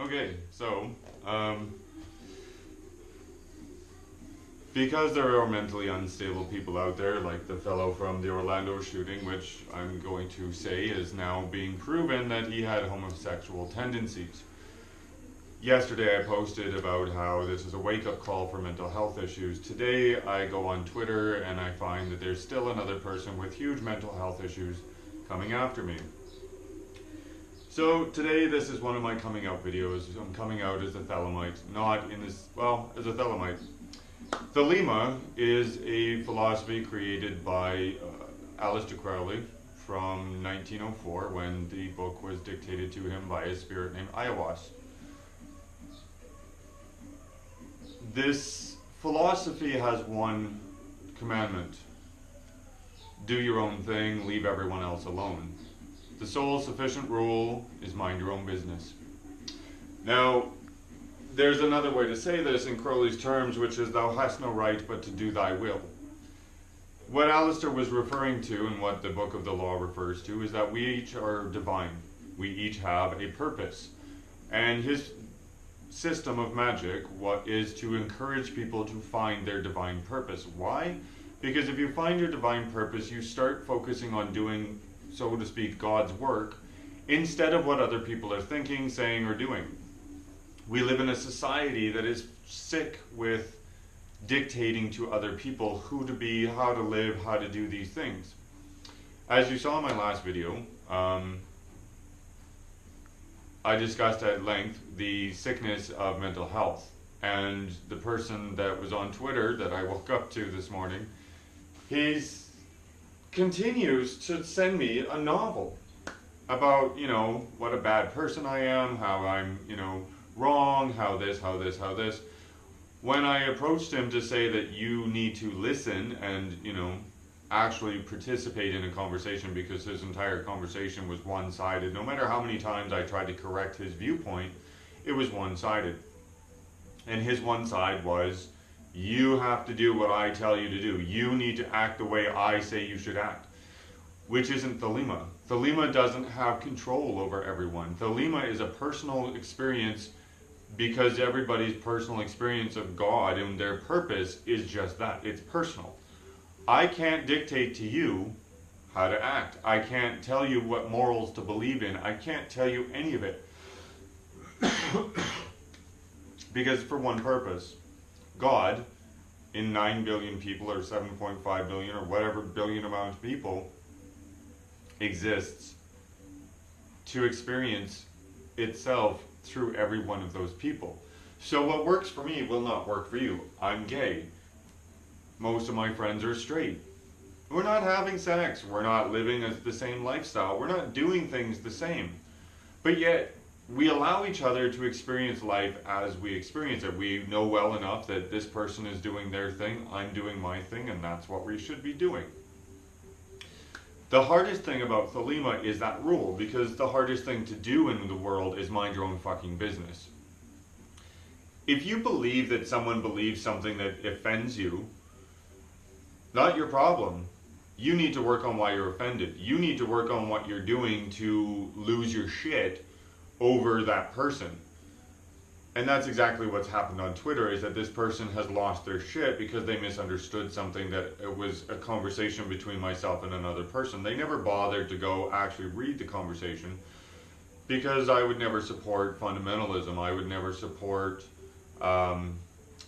Okay, so, because there are mentally unstable people out there, like the fellow from the Orlando shooting, which I'm going to say is now being proven that he had homosexual tendencies. Yesterday I posted about how this is a wake-up call for mental health issues. Today I go on Twitter and I find that there's still another person with huge mental health issues coming after me. So today this is one of my coming out videos. I'm coming out as a Thelemite, not in this, well, as a Thelemite. Thelema is a philosophy created by Aleister Crowley from 1904 when the book was dictated to him by a spirit named Ayahuasca. This philosophy has one commandment: do your own thing, leave everyone else alone. The sole sufficient rule is mind your own business. Now, there's another way to say this in Crowley's terms, which is thou hast no right but to do thy will. What Aleister was referring to, and what the Book of the Law refers to, is that we each are divine. We each have a purpose. And his system of magic is to encourage people to find their divine purpose. Why? Because if you find your divine purpose, you start focusing on doing, so to speak, God's work, instead of what other people are thinking, saying, or doing. We live in a society that is sick with dictating to other people who to be, how to live, how to do these things. As you saw in my last video, I discussed at length the sickness of mental health. And the person that was on Twitter that I woke up to this morning, he continues to send me a novel about, what a bad person I am, how I'm, wrong, how this. When I approached him to say that you need to listen and, actually participate in a conversation, because his entire conversation was one-sided. No matter how many times I tried to correct his viewpoint, it was one-sided. And his one side was, you have to do what I tell you to do. You need to act the way I say you should act. Which isn't Thelema. Thelema doesn't have control over everyone. Thelema is a personal experience, because everybody's personal experience of God and their purpose is just that. It's personal. I can't dictate to you how to act. I can't tell you what morals to believe in. I can't tell you any of it. Because for one purpose, God, in 9 billion people or 7.5 billion or whatever billion amount of people, exists to experience itself through every one of those people. So what works for me will not work for you. I'm gay. Most of my friends are straight. We're not having sex. We're not living the same lifestyle. We're not doing things the same. But yet, we allow each other to experience life as we experience it. We know well enough that this person is doing their thing, I'm doing my thing, and that's what we should be doing. The hardest thing about Thelema is that rule, because the hardest thing to do in the world is mind your own fucking business. If you believe that someone believes something that offends you, not your problem. You need to work on why you're offended. You need to work on what you're doing to lose your shit over that person. And that's exactly what's happened on Twitter, is that this person has lost their shit because they misunderstood something, that it was a conversation between myself and another person. They never bothered to go actually read the conversation, because I would never support fundamentalism. I would never support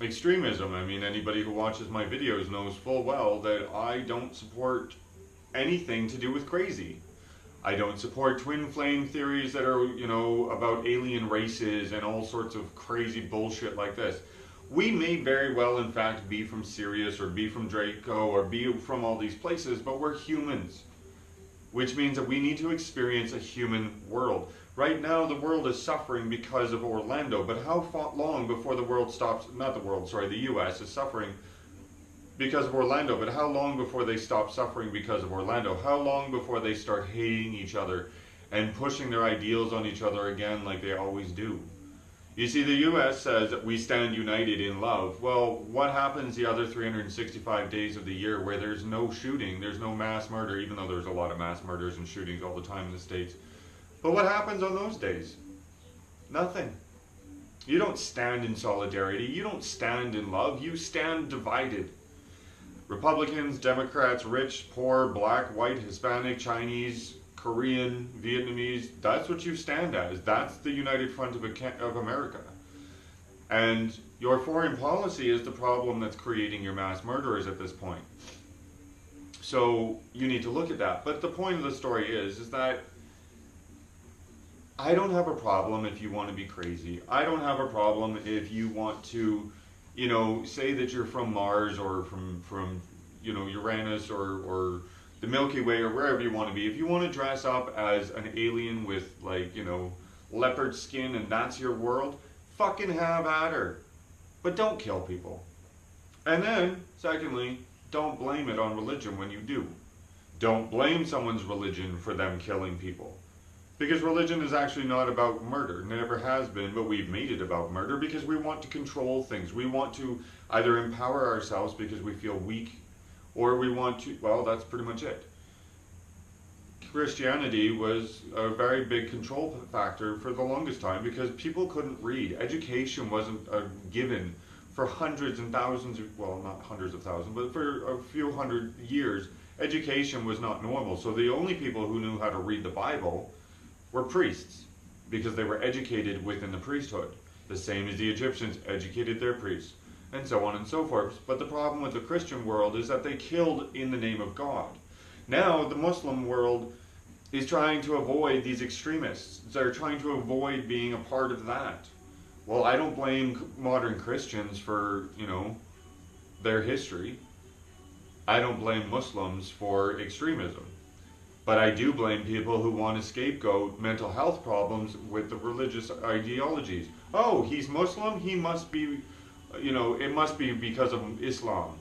extremism. I mean, anybody who watches my videos knows full well that I don't support anything to do with crazy. I don't support twin flame theories that are, about alien races and all sorts of crazy bullshit like this. We may very well, in fact, be from Sirius or be from Draco or be from all these places, but we're humans. Which means that we need to experience a human world. Right now, the world is suffering because of Orlando, but how long before the world stops, the US is suffering because of Orlando, but how long before they stop suffering because of Orlando? How long before they start hating each other and pushing their ideals on each other again like they always do? You see, the US says that we stand united in love. Well, what happens the other 365 days of the year where there's no shooting, there's no mass murder, even though there's a lot of mass murders and shootings all the time in the States? But what happens on those days? Nothing. You don't stand in solidarity. You don't stand in love. You stand divided. Republicans, Democrats, rich, poor, black, white, Hispanic, Chinese, Korean, Vietnamese, that's what you stand as. That's the United Front of America. And your foreign policy is the problem that's creating your mass murderers at this point. So you need to look at that. But the point of the story is that I don't have a problem if you want to be crazy. I don't have a problem if you want to, you know, say that you're from Mars or from you know, Uranus or the Milky Way or wherever you want to be. If you want to dress up as an alien with, like, you know, leopard skin and that's your world, fucking have at her. But don't kill people. And then, secondly, don't blame it on religion when you do. Don't blame someone's religion for them killing people. Because religion is actually not about murder. It never has been, but we've made it about murder because we want to control things. We want to either empower ourselves because we feel weak, or we want to, well, that's pretty much it. Christianity was a very big control factor for the longest time because people couldn't read. Education wasn't a given for hundreds and thousands of, well, not hundreds of thousands, but for a few hundred years, education was not normal. So the only people who knew how to read the Bible were priests, because they were educated within the priesthood. The same as the Egyptians educated their priests, and so on and so forth. But the problem with the Christian world is that they killed in the name of God. Now the Muslim world is trying to avoid these extremists. They're trying to avoid being a part of that. Well, I don't blame modern Christians for, you know, their history. I don't blame Muslims for extremism. But I do blame people who want to scapegoat mental health problems with the religious ideologies. Oh, he's Muslim, he must be, you know, it must be because of Islam.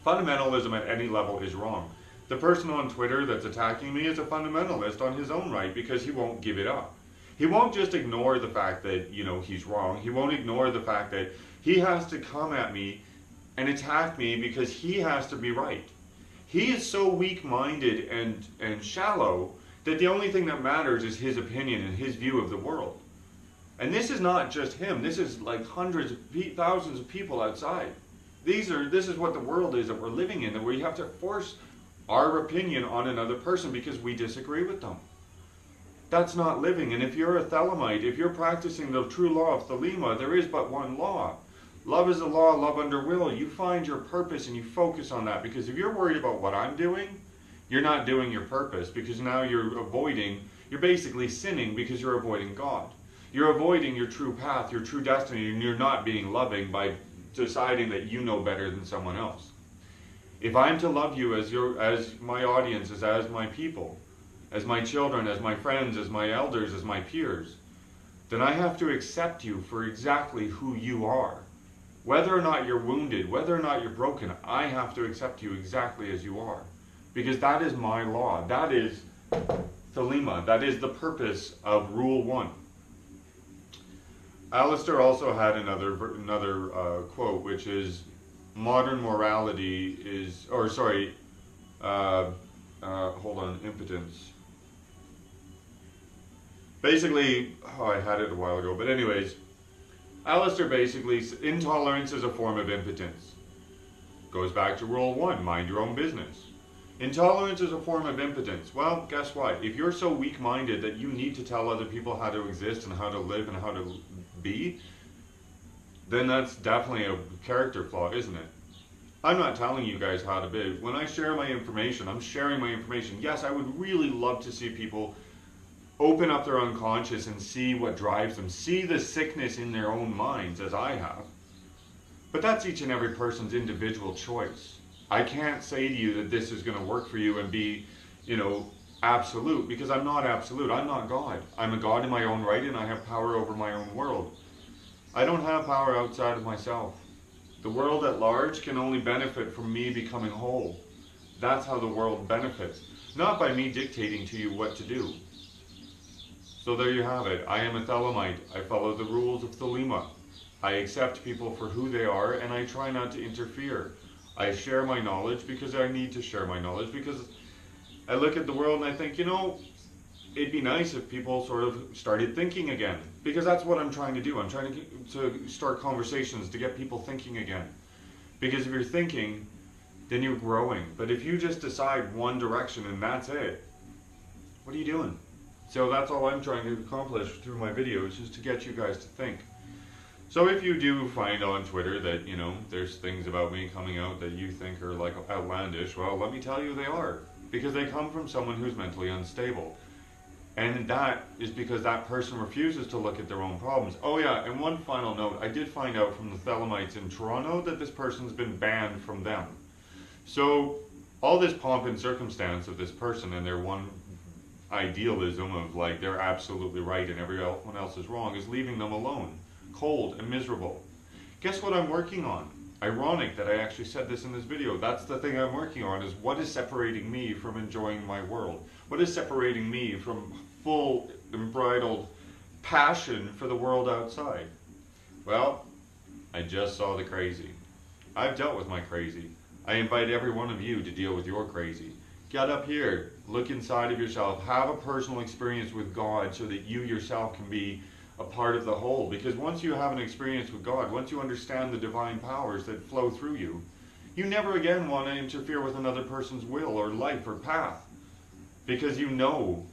Fundamentalism at any level is wrong. The person on Twitter that's attacking me is a fundamentalist on his own right because he won't give it up. He won't just ignore the fact that, you know, he's wrong. He won't ignore the fact that he has to come at me and attack me because he has to be right. He is so weak-minded and shallow that the only thing that matters is his opinion and his view of the world. And this is not just him. This is like hundreds of thousands of people outside. This is what the world is that we're living in, that we have to force our opinion on another person because we disagree with them. That's not living. And if you're a Thelemite, if you're practicing the true law of Thelema, there is but one law. Love is a law, love under will. You find your purpose and you focus on that, because if you're worried about what I'm doing, you're not doing your purpose, because now you're basically sinning because you're avoiding God. You're avoiding your true path, your true destiny, and you're not being loving by deciding that you know better than someone else. If I'm to love you as my audience, as my people, as my children, as my friends, as my elders, as my peers, then I have to accept you for exactly who you are. Whether or not you're wounded, whether or not you're broken, I have to accept you exactly as you are. Because that is my law. That is Thelema. That is the purpose of Rule 1. Alistair also had another quote, which is, modern morality is, Impotence. Basically, I had it a while ago, but anyways, Alistair basically, intolerance is a form of impotence. Goes back to Rule 1, mind your own business. Intolerance is a form of impotence. Well, guess what? If you're so weak-minded that you need to tell other people how to exist and how to live and how to be, then that's definitely a character flaw, isn't it? I'm not telling you guys how to be. When I share my information, I'm sharing my information. Yes, I would really love to see people open up their unconscious and see what drives them, see the sickness in their own minds, as I have. But that's each and every person's individual choice. I can't say to you that this is going to work for you and be, you know, absolute, because I'm not absolute. I'm not God. I'm a God in my own right, and I have power over my own world. I don't have power outside of myself. The world at large can only benefit from me becoming whole. That's how the world benefits, not by me dictating to you what to do. So there you have it. I am a Thelemite. I follow the rules of Thelema. I accept people for who they are, and I try not to interfere. I share my knowledge because I need to share my knowledge, because I look at the world and I think, you know, it'd be nice if people sort of started thinking again, because that's what I'm trying to do. I'm trying to start conversations to get people thinking again. Because if you're thinking, then you're growing. But if you just decide one direction and that's it, what are you doing? So that's all I'm trying to accomplish through my videos, is to get you guys to think. So if you do find on Twitter that, you know, there's things about me coming out that you think are like outlandish, well, let me tell you they are. Because they come from someone who's mentally unstable. And that is because that person refuses to look at their own problems. Oh yeah, and one final note, I did find out from the Thelemites in Toronto that this person's been banned from them. So all this pomp and circumstance of this person and their one idealism of like they're absolutely right and everyone else is wrong is leaving them alone, cold and miserable. Guess what I'm working on? Ironic that I actually said this in this video. That's the thing I'm working on, is what is separating me from enjoying my world? What is separating me from full unbridled passion for the world outside? Well, I just saw the crazy. I've dealt with my crazy. I invite every one of you to deal with your crazy. Get up here, look inside of yourself, have a personal experience with God so that you yourself can be a part of the whole. Because once you have an experience with God, once you understand the divine powers that flow through you, you never again want to interfere with another person's will or life or path. Because you know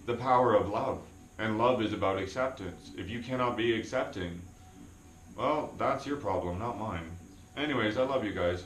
the power of love. And love is about acceptance. If you cannot be accepting, well, that's your problem, not mine. Anyways, I love you guys.